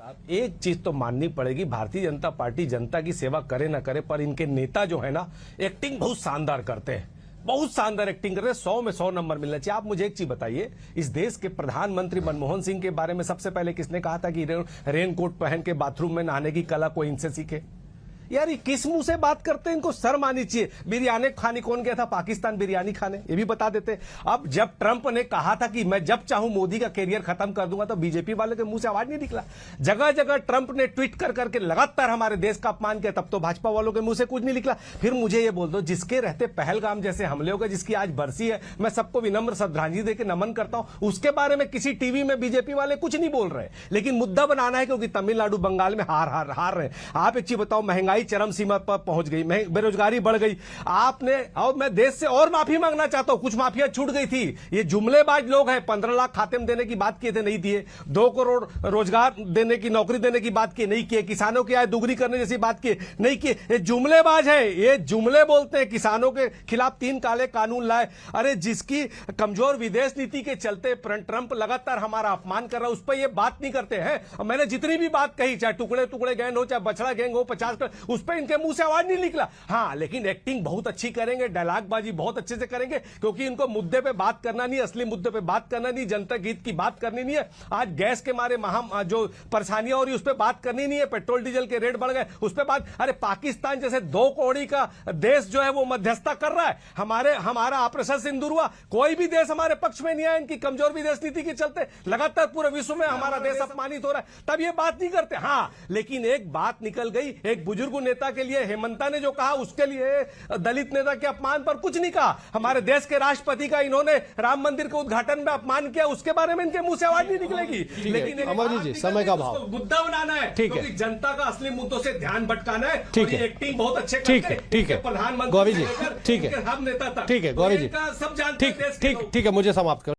एक चीज तो माननी पड़ेगी, भारतीय जनता पार्टी जनता की सेवा करे ना करे, पर इनके नेता जो है ना, एक्टिंग बहुत शानदार करते हैं, बहुत शानदार एक्टिंग करते हैं। 100 में 100 नंबर मिलना चाहिए। आप मुझे एक चीज बताइए, इस देश के प्रधानमंत्री मनमोहन सिंह के बारे में सबसे पहले किसने कहा था कि रेनकोट पहन के बाथरूम में नहाने की कला कोई इनसे सीखे? यार ये किस मुंह से बात करते हैं? इनको शर्म आनी चाहिए। बिरयानी खाने कौन गया था पाकिस्तान बिरयानी खाने, ये भी बता देते। अब जब ट्रंप ने कहा था कि मैं जब चाहूं मोदी का कैरियर खत्म कर दूंगा, तो बीजेपी वाले के मुंह से आवाज नहीं निकला। जगह जगह ट्रंप ने ट्वीट कर करके लगातार हमारे देश का अपमान किया, तब तो भाजपा वालों के मुंह से कुछ नहीं निकला। फिर मुझे ये बोल दो, जिसके रहते पहलगाम जैसे हमले हो गए, जिसकी आज बरसी है, मैं सबको विनम्र श्रद्धांजलि देकर नमन करता हूं, उसके बारे में किसी टीवी में बीजेपी वाले कुछ नहीं बोल रहे, लेकिन मुद्दा बनाना है क्योंकि तमिलनाडु बंगाल में हार रहे हैं। आप एक चीज बताओ, महंगाई चरम सीमा पर पहुंच गई, बेरोजगारी बढ़ गई। आपने, और मैं देश से और माफी मांगना चाहता हूं, कुछ माफिया छूट गई थी। ये जुमलेबाज लोग हैं, 15 लाख खाते में देने की बात किए थे, नहीं दिए। 2 करोड़ रोजगार देने की, नौकरी देने की बात की, नहीं किए। किसानों की आय दुगनी करने जैसी बात की, नहीं किए। ये जुमलेबाज है, ये जुमले बोलते हैं। किसानों के खिलाफ 3 काले कानून लाए। अरे जिसकी कमजोर विदेश नीति के चलते ट्रंप लगातार हमारा अपमान कर रहा है, उस पर ये बात नहीं करते हैं। और मैंने जितनी भी बात कही, चाहे टुकड़े टुकड़े गैंग हो, चाहे बछड़ा गैंग हो, 50, उस पर इनके मुंह से आवाज नहीं निकला। हाँ, लेकिन एक्टिंग बहुत अच्छी करेंगे, डायलॉगबाजी बहुत अच्छे से करेंगे, क्योंकि इनको मुद्दे पे बात करना नहीं, असली मुद्दे पे बात करना नहीं, जनता हित की बात करनी नहीं है। आज गैस के मारे जो परेशानियां हो रही, उस पर बात करनी नहीं है। पेट्रोल डीजल के रेट बढ़ गए, उस पर बात। अरे पाकिस्तान जैसे 2 कौड़ी का देश जो है वो मध्यस्थता कर रहा है। हमारा ऑपरेशन सिंदूर हुआ, कोई भी देश हमारे पक्ष में नहीं आया। इनकी कमजोर विदेश नीति के चलते लगातार पूरे विश्व में हमारा देश अपमानित हो रहा है, तब ये बात नहीं करते। हाँ, लेकिन एक बात निकल गई, एक बुजुर्ग नेता के लिए हेमंता ने जो कहा, उसके लिए दलित नेता के अपमान पर कुछ नहीं कहा। हमारे देश के राष्ट्रपति का इन्होंने राम मंदिर के उद्घाटन में अपमान किया, उसके बारे में इनके मुंह से आवाज नहीं निकलेगी। लेकिन अमरजीत जी, समय का भाव, मुद्दा बनाना है, क्योंकि जनता का असली मुद्दों से ध्यान भटकाना है। ठीक है, एक्टिंग बहुत अच्छे ठीक है प्रधानमंत्री, गौरी जी, ठीक है, हम नेता था, ठीक है गौरी जी, सब जानते हैं। ठीक है, मुझे समाप्त कर।